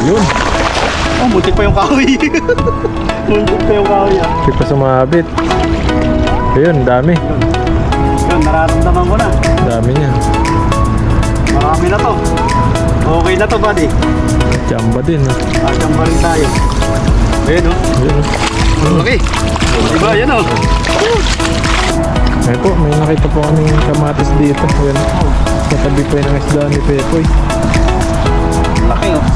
Yun. Oh, muntik pa yung kahoy. Muntik pa yung kahoy ah. Hindi pa sumabit. Ayun, dami. Yun, nararamdaman ko na. Dami niya. Marami na to. Okay na to, buddy. Jamba din. Asyang pa rin tayo. Ayun oh. Ayun. Okay. Diba, yan oh. Ayun po, may nakita po kaming kamatis dito. Ayun. Katabi po yung isda ni Pepoy. Laki oh.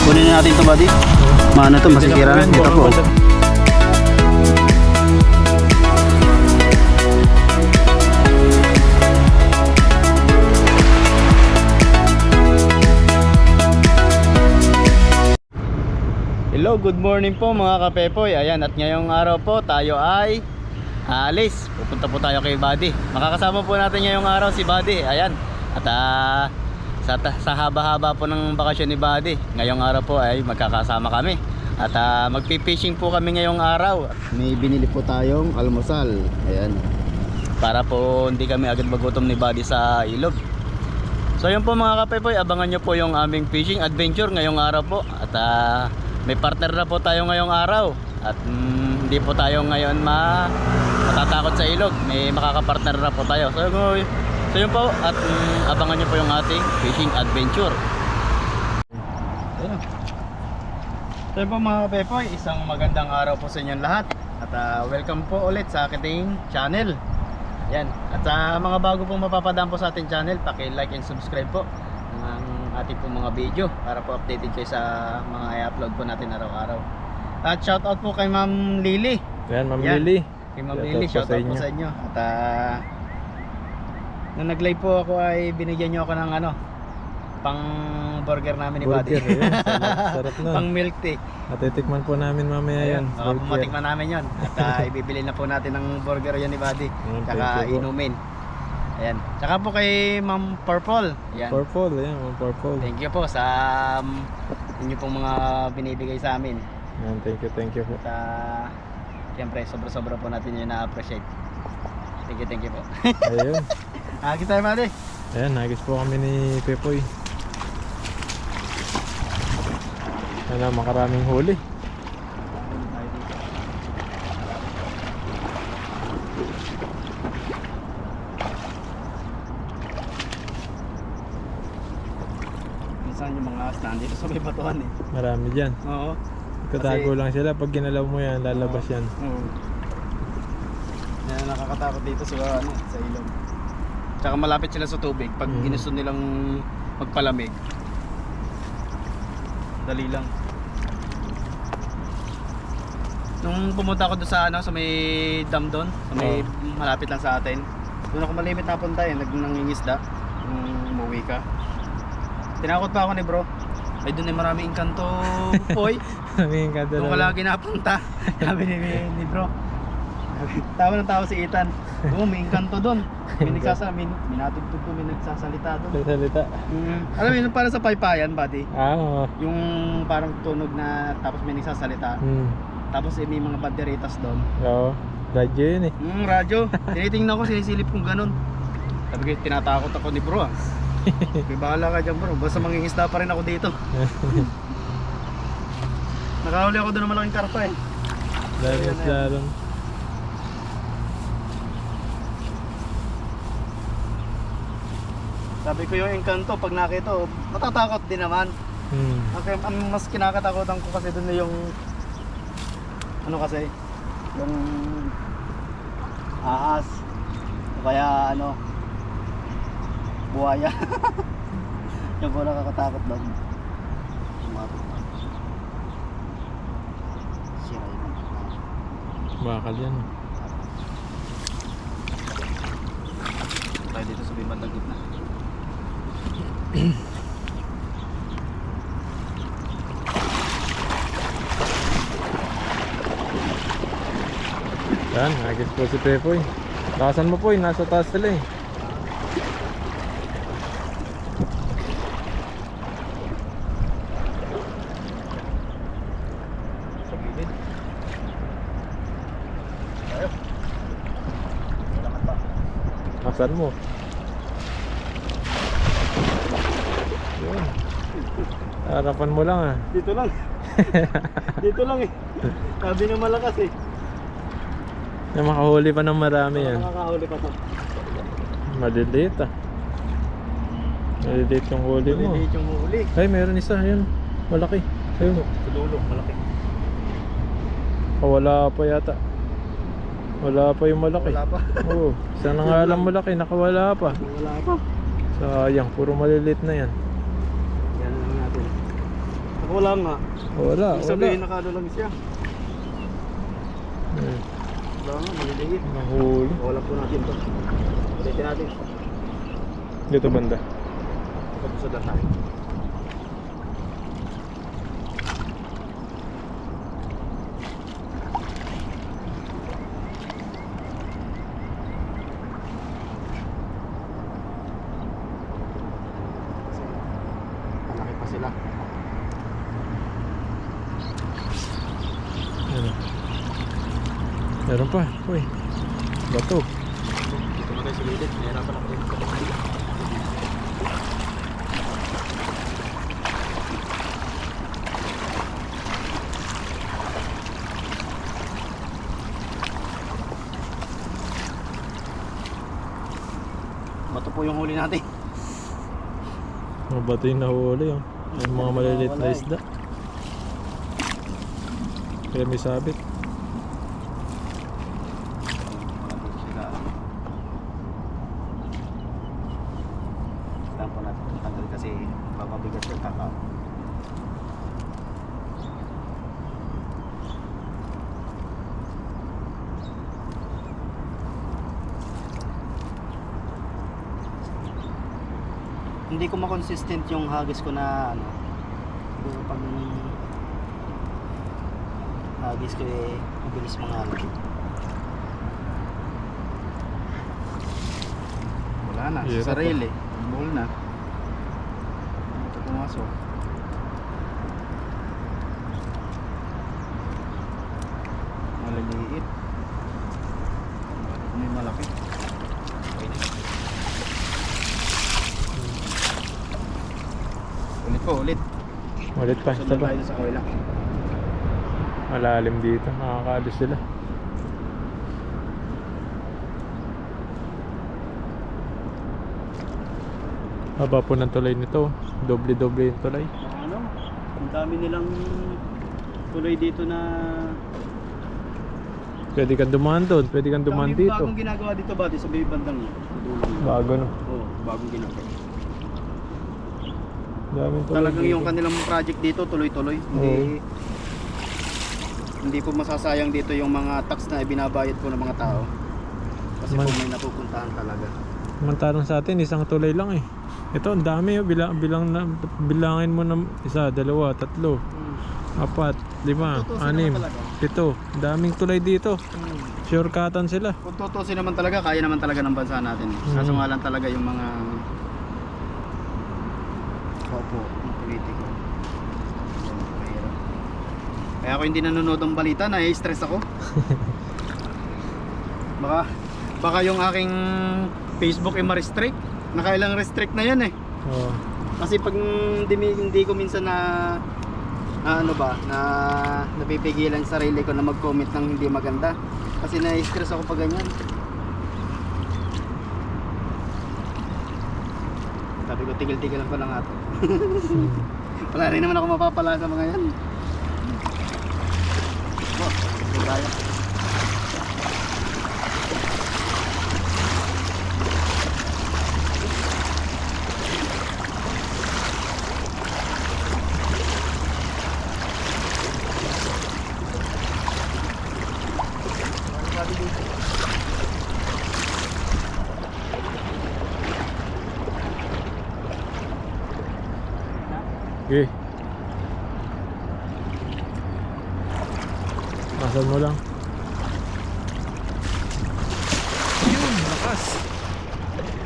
Kunin na natin to, buddy. Maano to, masisira na. Dito po. Hello, good morning po mga kapepoy. Ayan, at ngayong araw po tayo ay aalis. Pupunta po tayo kay Buddy. Makakasama po natin ngayong araw si Buddy. Ayan. At sa haba-haba po ng bakasyon ni Buddy, ngayong araw po ay magkakasama kami. At magpi-fishing po kami ngayong araw. May binili po tayong almusal. Ayan. Para po hindi kami agad magutom ni Buddy sa ilog. So yun po mga kapepoy, abangan nyo po yung aming fishing adventure ngayong araw po. At may partner na po tayo ngayong araw. At hindi po tayo ngayon matatakot sa ilog. May makakapartner na po tayo. So yun po, at abangan nyo po yung ating fishing adventure. Ayun. So yun po mga kapepoy, isang magandang araw po sa inyong lahat. At welcome po ulit sa ating channel. Yan. At sa mga bago pong mapapadaan po sa ating channel, paki-like and subscribe po ng ating pong mga video para po updated kayo sa mga i-upload po natin araw-araw. At shoutout po kay Ma'am Lily. Yan, Ma'am Lily. Kay Ma'am Lily, shoutout po sa inyo. At nung nag-live po ako ay binigyan niyo ako ng pang burger namin ni Buddy. Sarap na. Pang milk tea. Natitikman po namin mamaya yan. Matikman namin yun. At ibibili na po natin ng burger yan ni Buddy. Tsaka inumin. Ayan. Tsaka po kay Ma'am Purple. Ayan. Purple, ayan, Ma'am Purple. Thank you po sa inyo pong mga binibigay sa amin. Ayan, thank you po. At siyempre, sobra-sobra po natin yung na-appreciate. Thank you po. Ayun. Agis tayo, Buddy. Ayan, nagis po kami ni Pepoy. Ayan, makaraming huli. Minsan yung mga stand dito sa may batuhan eh. Marami dyan. Oo. Katago lang sila. Pag ginalaw mo yan, lalabas yan. Oo. Yan, nakakatakot dito sa ilog. Tsaka malapit sila sa tubig. Pag ginusto nilang magpalamig, dali lang. Nung pumunta ako doon sa may dam doon, sa may malapit lang sa atin, doon ako malimit napunta eh, nangingisda nung umuwi ka. Tinakot pa ako ni bro. Ay doon ay maraming engkanto, boy. Maraming engkanto. Doon ka lagi napunta. Sabi ni bro. Tawa ng tawa si Ethan. Oo, may engkanto doon. May minatugtog ko, may nagsasalita doon. Salita. Alam mo yun, parang sa paypayan, buddy. Oo. Yung parang tunog na tapos may nagsasalita. Tapos may mga banderitas doon. Oo. Radyo yun eh. Radyo. Tinitingnan ko, sinisilip kong ganun. Sabi ko, tinatakot ako ni bro ah. May bahala ka dyan bro, basta mangingisda pa rin ako dito. Nakahuli ako doon ng malaking karpa eh. Daron. Sabi ko yung engkanto, pag nakita ko, matatakot din naman. Okay, ang mas kinakatakutan ko kasi doon yung kasi yung ahas o kaya buhaya. Yung ko nakakatakot doon. Sira yun. Bakal yan. Tayo dito sa bandang gitna. Yan, nagis po si Pepoy. Lakasan mo po, nasa taas sila eh. Sa gilid. Tayo. Wala pa. Lakasan mo. Yun. Harapan mo lang ah. Dito lang. Dito lang eh. Sabi ng malakas eh. Na makahuli pa ng marami yan. Makakahuli pa to. Maliliit ah. Maliliit yung huli mo. Maliliit yung huli. Ay, meron isa. Ayun. Malaki. Ayun. Tululok, malaki. Wala pa yata. Wala pa yung malaki. Wala pa. Oo. Isa na nga lang malaki. Nakawala pa. Wala pa. Sayang. Puro maliliit na yan. Yan lang natin. Ako wala nga. Wala. Ibig Wala. sabihin nakano lang siya. Hmm. Wala nga, maliliit. Nahuli. Wala po natin to. Ulitin natin. Dito banda. Tapos sa tayo. Malaki pa sila. Ano? Meron pa. Uy. Bato. Dito na tayo sa gilid. Nahirapan ako dito. Bato po yung huli natin. Mga bato yung nahuli. Oh. Yung mga maliliit na isda. Kaya may sabit. Kailangan po natin itong tanggal kasi mapabigat yung kakao. Hindi ko makonsistent yung hagis ko na ano. Siguro pag hagis ko eh mabilis mga ano. Wala na, Hirap sa sarili. Ball na. Ito pumasok. Maliliit. May malaki. Ulit po, ulit. Ulit pa. Isa Sunod pa. tayo sa kawila. Malalim dito. Nakakaalis sila. Haba po ng tulay nito. Doble-doble yung tulay. Ano? Ang dami nilang tuloy dito na Pwede kang dumaan doon. Pwede kang dumaan dami dito. bagong ginagawa dito ba? Sa may bandang yun. Sa dulo yun. Bago no. Oo, bagong ginagawa. Daming tulay Talagang dito. yung kanilang project dito tuloy-tuloy. Hindi hindi po masasayang dito yung mga tax na ibinabayad po ng mga tao. Kasi po may napupuntahan talaga. Samantalang sa atin, isang tulay lang eh. Ito, ang dami. Oh. Bilangin mo ng isa, dalawa, tatlo, apat, lima, Tutusin anim, naman talaga. 7. Daming tulay dito. Shortcutan sila. Kung tutusin naman talaga, kaya naman talaga ng bansa natin. Kaso nga lang talaga yung mga opo, yung politiko. Yan, mahirap. Kaya ako hindi nanonood ng balita, nai-stress ako. Baka yung aking Facebook ay ma-restrict. Nakailang restrict na yan eh. Oh. Kasi pag hindi ko minsan na napipigilan sa sarili ko na mag-comment ng hindi maganda. Kasi na-stress ako pag ganyan. Sabi ko tigil-tigil lang ko lang ato. Wala rin naman ako mapapala sa mga yan. Oh, kaya. Okay. Asan mo lang. Yun, lakas.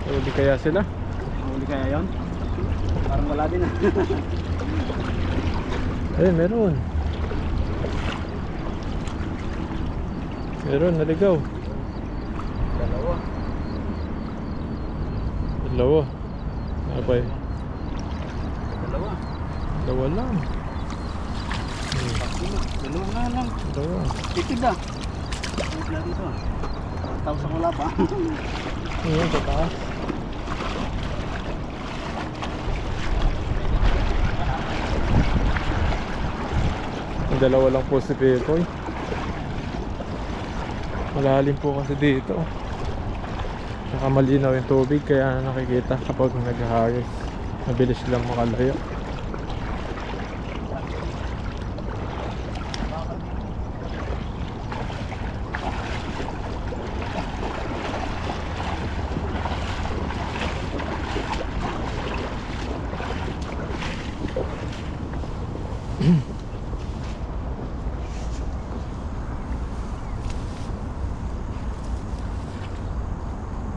Huli kaya sila? Huli kaya yon? Parang wala din ah. Ayun, meron. Meron, naligaw. Dalawa. Dalawa. Ano pa yun? Dalawa. Dalawa lang. Dalawa nga lang. Dalawa. Tipid ah. Wala dito ah. Tapos wala pa. Ayan, sa taas. Dalawa lang po si Pepoy. Malalim po kasi dito. Saka malinaw yung tubig kaya nakikita kapag nag-harvest. Mabilis lang makalayo.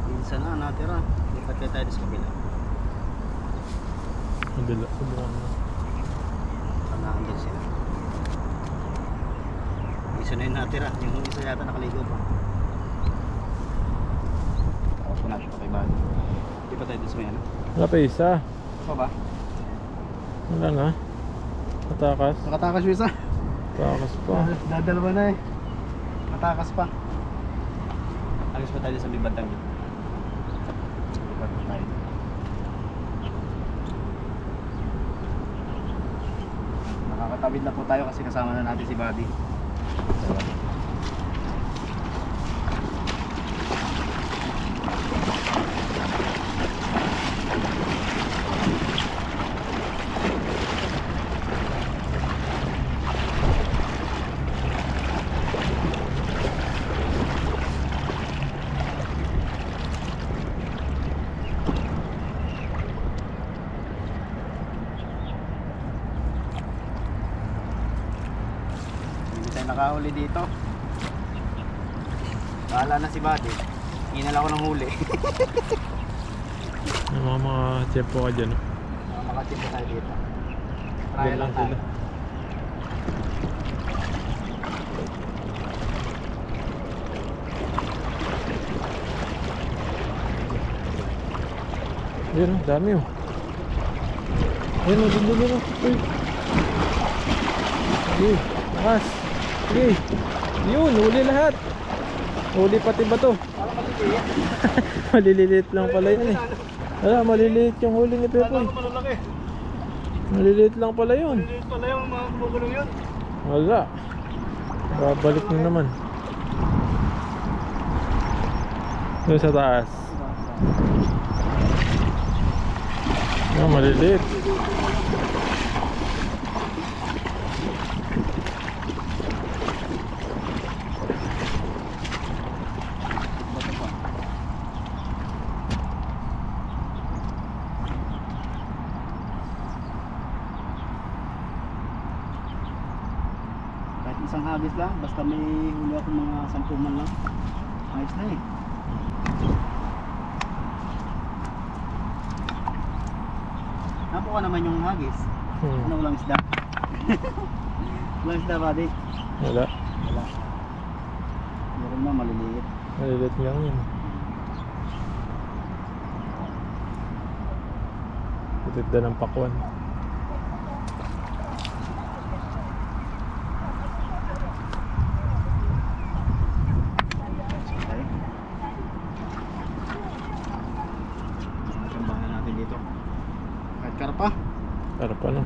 Minsan na natira. Lipat kayo tayo sa kabila. Mabilis. Sobrang Tanahan din sila. Isa na yung natira. Yung isa yata nakaligo pa. Ako po natin pa kay Bado. Di pa tayo dun sa may ano? wala pa isa. Pa ba? Wala na. Matakas. Nakatakas yung isa. Matakas pa. Dadalawa na eh. Matakas pa. Alis pa tayo sa bibantang dito. Lipat pa tayo. Nakakatawid na po tayo kasi kasama na natin si Buddy. Hindi tayo nakahuli dito. Bahala na si Buddy. Hinal ako ng huli. Yung mga tiyempo ka dyan. Makatip pa tayo dito. Try lang tayo. Ayun o, dami o. Ayun o, dun o. Uy. Sige, lakas. Sige. Yun, huli lahat. Huli pati ba to? Maliliit lang pala yan eh. Wala, maliliit yung huli ni Pepoy. Malalaki. Maliliit lang pala yun. Maliliit pala yung mga kumukulong yun. Wala. Babalik na naman. Doon sa taas. Ah, maliliit. Kahit isang hagis lang, basta may huli ako mga 10 man lang. Ayos na eh. Nabuka naman yung hagis. Ano, walang isda? Walang isda, Buddy? Wala. Wala. Meron na, maliliit. Maliliit lang yun. Putit na ng pakwan. Okay. Masambahan natin dito. Kahit karpa. Para pa no?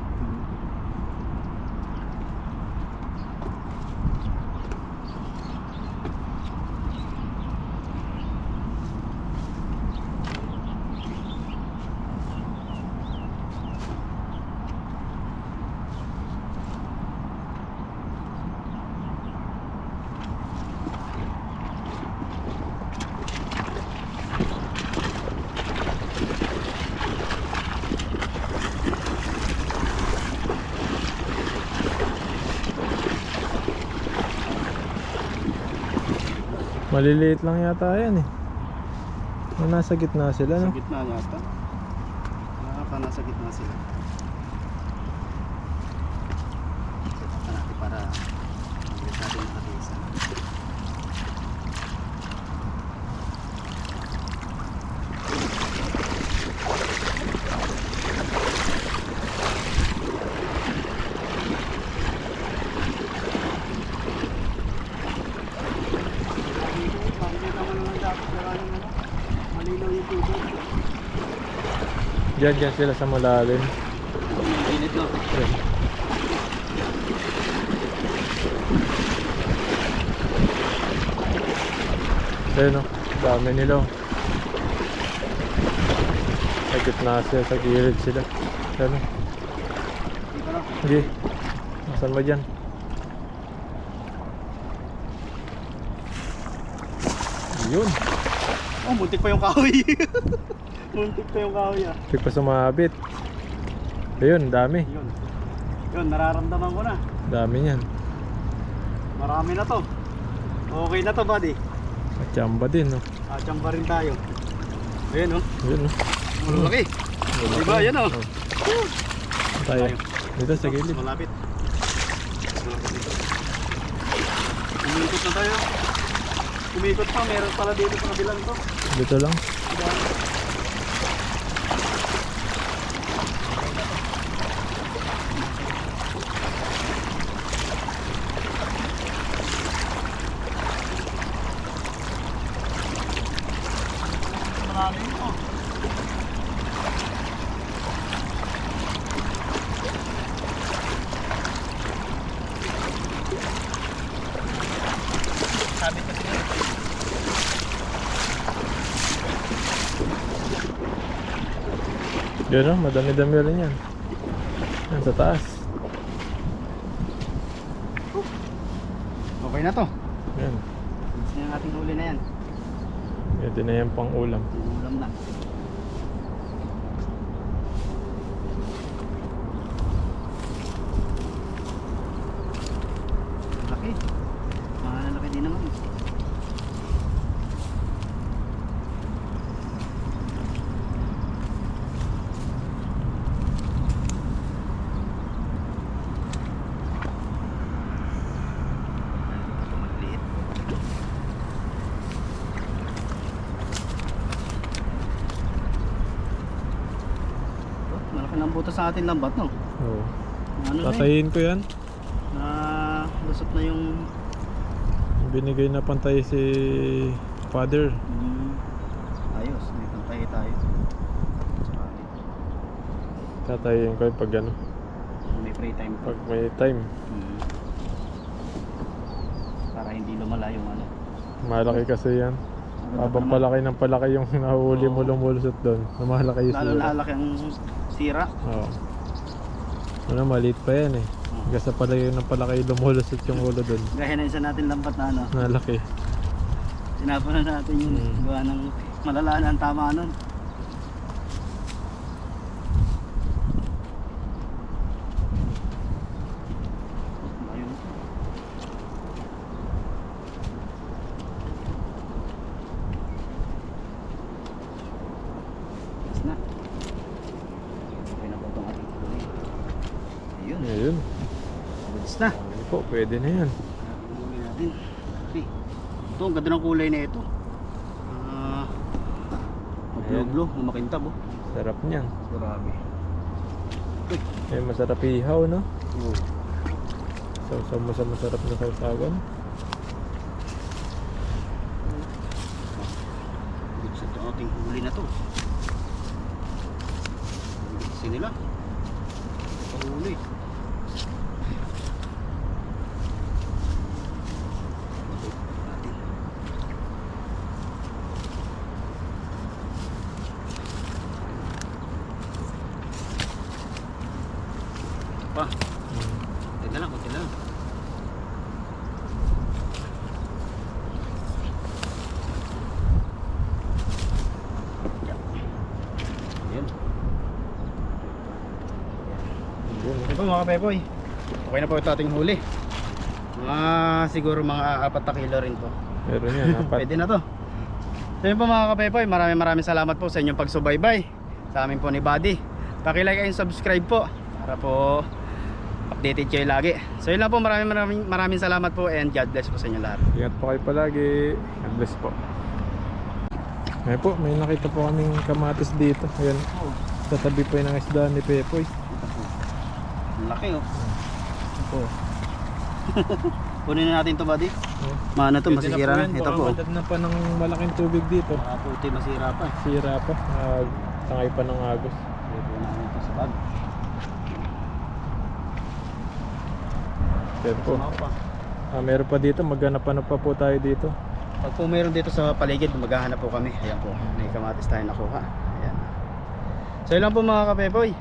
Maliliit lang yata yan eh. Nasa gitna sila no? Sa gitna yata. Nasa gitna sila. Ito natin para maglit natin nakatisa. Diyan sila sa malalim. Init no. Yan. Ayun o, dami nila o. Sa gitna sila, sa gilid sila. Ayun o. Dito lang. Sige, nasan mo dyan? Yun, Oh, muntik pa yung kahoy. Muntik pa yung kahoy ah. hindi pa sumabit. Ayun, dami. Yun. Yun, nararamdaman ko na. Dami niyan. Marami na to. Okay na to, buddy. Machamba din, no? Chamba rin tayo. Ayan oh. Yun, no? Malaki. Diba, yan oh. Tayo. Dito sa gilid. Malapit. Malapit dito. Umikot na tayo. Umikot pa, meron pala dito sa kabilang to. Dito lang. Marami ito. Sabi kasi nila. Yun, no? Madami-dami rin yan. Yan, sa taas. Okay na to. Yan. Gusto yung ating huli na yan. Ito na yan pang ulam. Ulam na. Laki. Laki din naman. Ito maliit. Malaki ng butas sa ating lambat, no? Oo. Ano na yun? Tatayin ko yan. Lusot na yung Binigay na pantay si father. ayos, may pantay tayo. Sorry. Tatayin ko pag ano. May free time pa. Pag may time. Para hindi lumala yung ano. Malaki kasi yan. Habang palaki ng palaki yung nahuli mo lumulusot doon. Malaki yung Lalo sira. lalaki ang sira. Oo. Ano, maliit pa yan eh. Hanggang sa palayo ng palaki lumulusot yung ulo doon. Gaya na isa natin lambat na ano. Malaki. Sinapa na natin yung gawa ng malala na ang tama nun. Ayun. Yes na. Okay na po itong ating kulay. Ayun. Ayun. Goods na. Ano po, pwede na yan. Huli natin. Okay. Ito, ang ganda ng kulay na ito. Blue-blue, makintab oh. Sarap niyan. Grabe. Eh, masarap ihaw, no? Oh. Sausaw mo sa masarap na sausawan. Goods ito ating huli na to. Goods nila. Pahuli. Pa. Konti na lang, konti na lang. Ayan. Yun. Ito mga kapepoy. Okay na po ito ating huli. Siguro mga 4 na kilo rin to. Meron yan, apat. Pwede na to. So yun po mga kapepoy, maraming salamat po sa inyong pagsubaybay sa amin po ni Buddy. Paki-like and subscribe po para po updated kayo lagi. So yun lang po, maraming salamat po and God bless po sa inyo lahat. Ingat po kayo palagi. God bless po. Ngayon po, may nakita po kaming kamatis dito. Ayan, sa tabi po yung ng isda ni Pepoy. Ito po. Ang laki oh. Ito po. Kunin na natin to, Buddy. Maano to, masisira na. Ito po. Baka na pa ng malaking tubig dito. Puti, masira pa. Sira pa. Tangay pa ng agos. Pag. Pero po. Sumaw pa. Meron pa dito, maghanap-hanap pa po tayo dito. Pag po mayroon dito sa paligid, maghahanap po kami. Ayan po, may kamatis tayo nakuha. Ayan. So yun lang po mga kapepoy.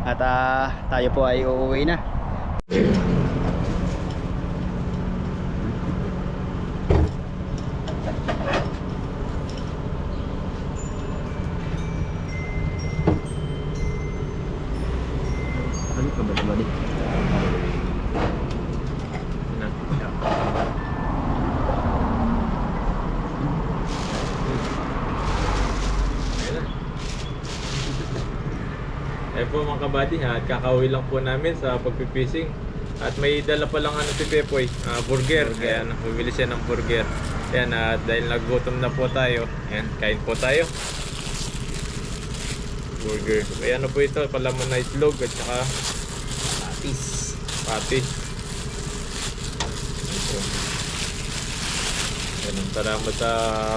At tayo po ay uuwi na. Ano ka ba di? Ayun po mga kabady, at kakauwi lang po namin sa pagpipishing. At may dala pa lang si Pepoy, burger. Ayan, bumili siya ng burger. Ayan, at dahil nagutom na po tayo, ayan, kain po tayo. Burger. Ayan na po ito, palaman na itlog at saka patis. Ayan, salamat sa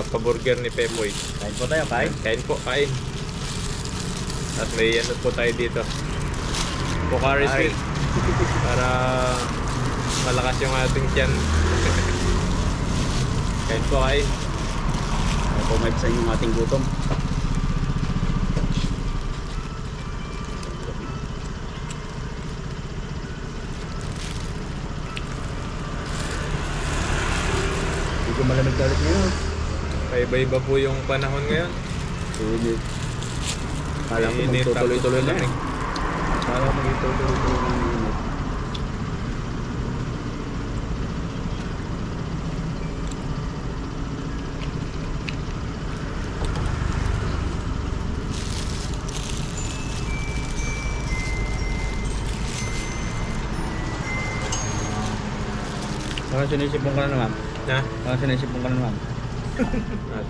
paburger ni Pepoy. Kain po tayo, kain. Kain po, kain. At may ano po tayo dito, Pocari Sweet, para malakas yung ating tiyan. Kain po, kain. Ay po may sa yung ating gutom. Hindi ko malamig na ulit ngayon. Iba-iba po yung panahon ngayon. Sulit. Kala ko Init, magtutuloy-tuloy na tapos eh. Kala ko magtutuloy-tuloy na yung init. Baka sinisipon ka na naman. Na? Baka sinisipon ka na naman.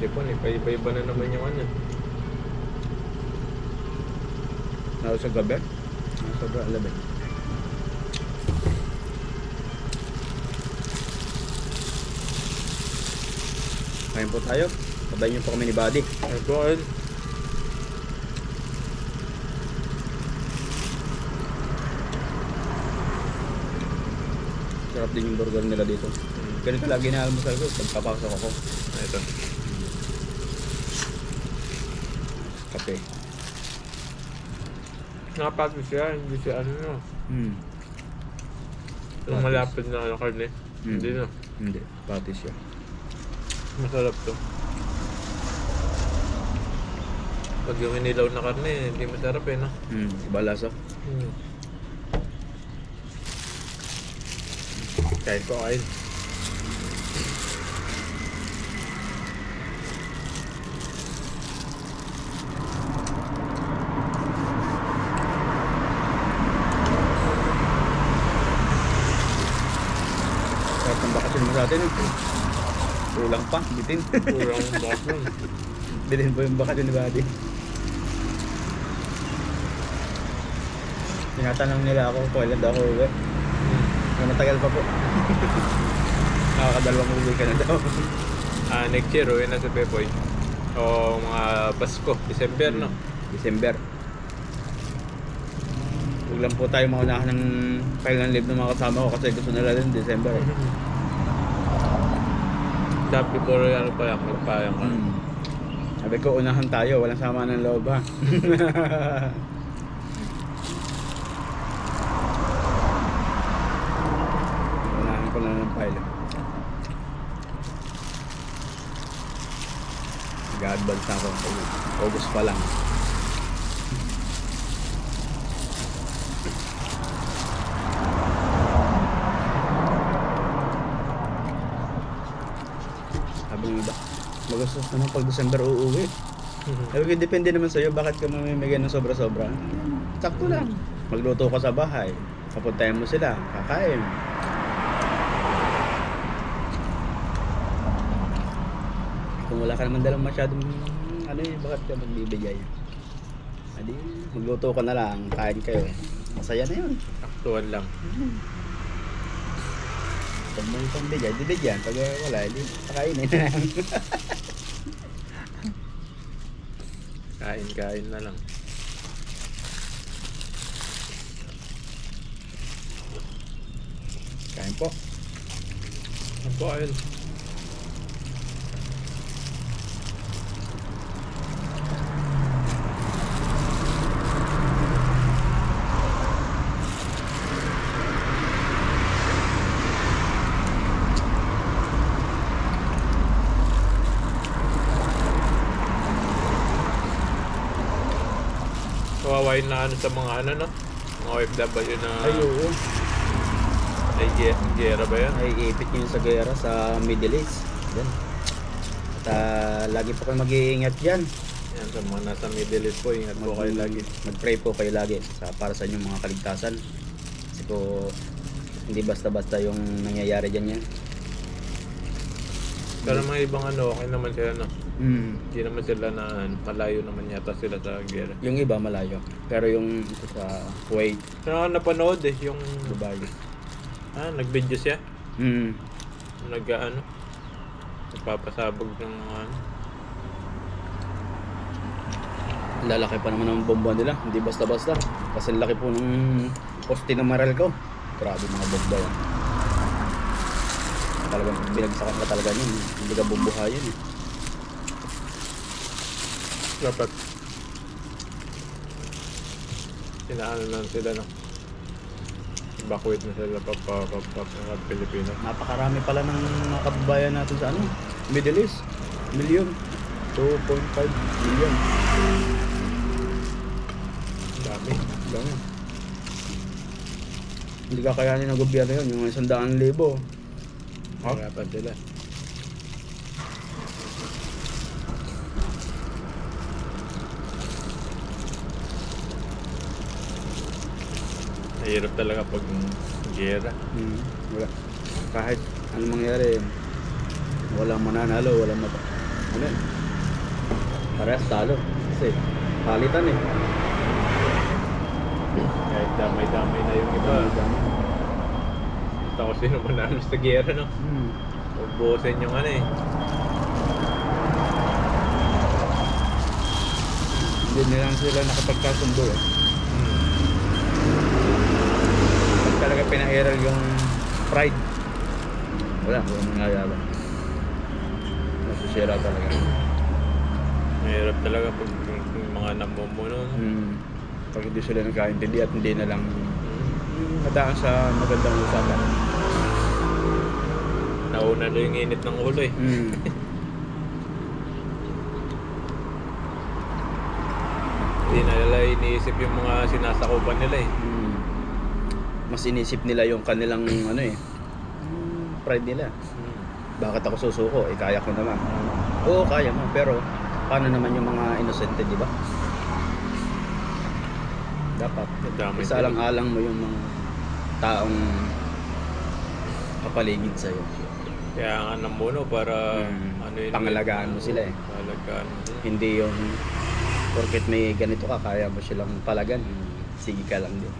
Sipon, iba-iba na naman yung ano. Sa gabi? Sobrang alabi. Kain po tayo. Tabayin niyo po kami ni Buddy. Ayun po, ayun. Sarap din yung burger nila dito. Ganito lagi na almusal ko pagpapasok ako. Ito. Kape. Nakapagod siya, hindi siya ano no. Yung Patis. malapit na ano, karne. Hindi no. Hindi. Patis siya. Masarap to. Pag yung inilaw na karne, hindi masarap eh no. Iba lasa. Kain po, kain. Sarap ng bakasyon mo sa atin. Kulang pa. Bitin. Kurang box nun. Bilhin po yung bakasyon ni Buddy. Tinatanong nila ako kung kailan daw ako uwi. Matagal pa po. Nakakadalawang uwi ka na daw. Next year, uwi na sa Pepoy. O mga Pasko, December no. December. Huwag lang po tayo maunahan ng kailan leave ng mga kasama ko kasi gusto nila din December eh. Sabi ko rin ano pa lang, magpayang ka. Sabi ko unahan tayo, walang sama ng loob ha. Unahan ko na ng pile. Nag-advance na ako. August pa lang. Sabi ng iba, magastos naman pag December uuwi. Sabi ko, depende naman sa'yo, bakit ka mamimigay ng sobra-sobra? Sakto lang. Magluto ka sa bahay, papuntayan mo sila, kakain. Kung wala ka naman dalang masyadong ano eh, bakit ka magbibigay? Adi, magluto ka na lang, kain kayo. Masaya na yun. Aktuan lang. Pag may pambigay, bibigyan. Pag wala, hindi pakainin na lang. Kain na lang. po. Ano po, ayun. Kawawain na ano sa mga ano, no? Mga OFW na Ay, oo. ay gera ba yan? Ay, ipit nyo sa gera sa Middle East. Yan. At lagi po kayo mag-iingat dyan. Yan, sa mga nasa Middle East po, ingat po kayo lagi. Mag-pray po kayo lagi para sa inyong mga kaligtasan. Kasi po, hindi basta-basta yung nangyayari dyan yan. Pero mga ibang ano, okay naman sila, no? Mm. Hindi naman sila na malayo naman yata sila sa gera. Yung iba malayo. Pero yung ito sa Kuwait, Pero ako napanood yung Dubai. nag-video siya. Mm. Nag-ano, nagpapasabog ng mga ano. Lalaki pa naman ang bomba nila. Hindi basta-basta. Kasi laki po ng poste ng Meralco. Grabe mga bomba yan. Talagang binagsakan ka talaga yun. Hindi ka bubuhayin eh. Dapat sinaano na sila, no? Evacuate na sila pa Pilipino. Napakarami pala ng mga kababayan natin sa ano, Middle East. Million. 2.5 million. Dami. Dami. Hindi kakayanin ng gobyerno yun, yung 100,000. Ha? Hirapan sila. Mahirap talaga pag gera. Wala. Kahit anong mangyari, walang mananalo, walang mata. Ano yun? Parehas talo. Kasi palitan eh. Kahit damay-damay na yung iba. Basta ko sino manalo sa gera, no? Ubusin yung ano eh. Hindi nilang sila nakapagkasundo eh. Pag talaga pinahiral yung pride, wala mangyayari. Masisira talaga. Mahirap talaga pag yung mga namumuno, no? Pag hindi sila nagkaintindi at hindi na lang hadaan sa magandang usapan. Nauna na yung init ng ulo eh. Hindi na nila iniisip yung mga sinasakupan nila eh. Mas inisip nila yung kanilang ano eh, pride nila. Bakit ako susuko? Eh kaya ko naman. Oo, kaya mo, pero paano naman yung mga inosente, di ba? Dapat Damay isalang-alang mo yung mga taong kapaligid sa'yo. Kaya nga namuno para ano yun. Pangalagaan mo sila eh. Pangalagaan mo sila. Hindi yung porket may ganito ka, kaya mo silang palagan. Sige ka lang din.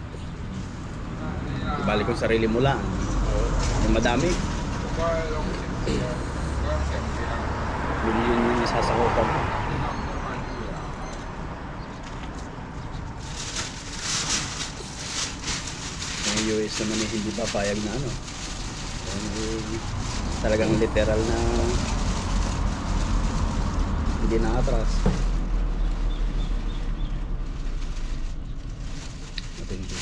Ibalik kong sarili mo lang. Oo. Yung madami. Milyon yung nasasakupan mo. Yung US naman eh, hindi pa payag na ano. Talagang literal na hindi na-atras. Matindi.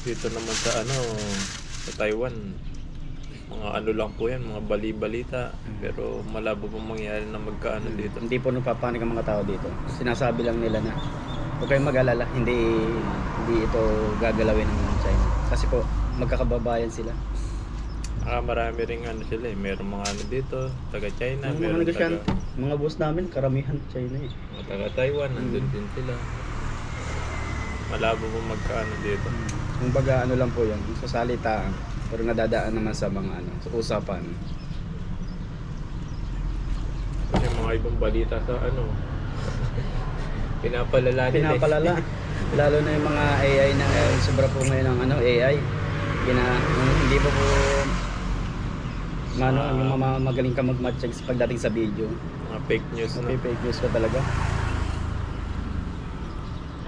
Dito naman sa ano, sa Taiwan, mga ano lang po yan, mga bali-balita. Pero malabo pong mangyari na magkaano dito. Hindi po nagpapanik ang mga tao dito. Sinasabi lang nila na huwag kayong mag-alala, hindi ito gagalawin ng China. Kasi po, magkakababayan sila. Marami ring ano sila eh. Meron mga ano dito, taga China, Mga meron negosyante, mga boss namin, karamihan China eh. mga taga Taiwan, nandun din sila. Malabo pong magkaano dito. Kung baga ano lang po yan, sa salitaan, pero nadadaan naman sa mga ano, sa usapan. Kasi mga ibang balita sa ano, pinapalala nila eh. Pinapalala. Lalo na yung mga AI na sobra po ngayon ng ano, AI. Hindi pa po yung mga magaling ka mag-match pagdating sa video. Mga fake news na. Okay, fake news ka talaga.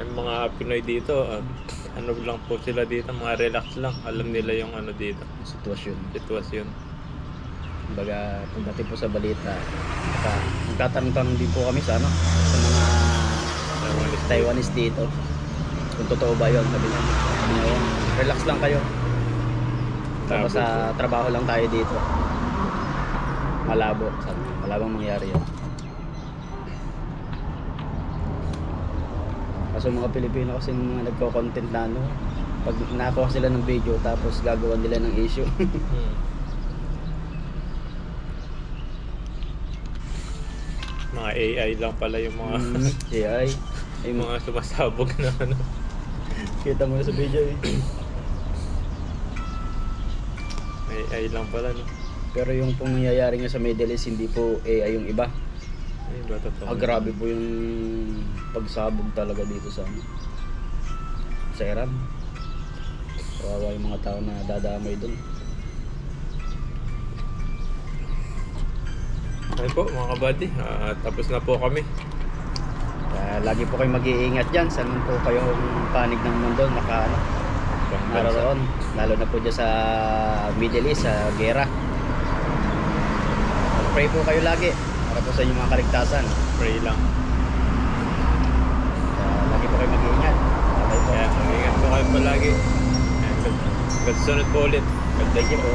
Yung mga Pinoy dito, ano lang po sila dito, mga relax lang. Alam nila yung ano dito, sitwasyon. Kumbaga, pagdating po sa balita, magtatanong-tanong din po kami sa ano, sa mga Taiwanese dito. Kung totoo ba yun, sabi niya. Ngayon, relax lang kayo. Tapos sa trabaho lang tayo dito. Malabo, sabi niya. Malabang mangyari yun. Kaso mga Pilipino kasi mga nagko-content na ano, pag nakakuha sila ng video tapos gagawa nila ng issue. Mga AI lang pala yung mga AI. yung mga sumasabog na ano. Kita mo na sa video eh. AI lang pala, no? Pero yung pong nangyayari nga sa Middle East, hindi po AI yung iba. Ay, ba totoo? Grabe po yung pagsabog talaga dito sa ano, sa Iran. Kawawa yung mga tao na dadamay dun. Ay po, mga kabady, tapos na po kami. Kaya lagi po kayo mag-iingat dyan. Saan man po kayong panig ng mundo naroon. Lalo na po dyan sa Middle East, sa gera. Pray po kayo lagi para po sa inyong mga kaligtasan. Pray lang. Lagi po kayo mag-iingat. Okay po. Kaya, ingat po kayo palagi. Sunod po ulit. Thank you po.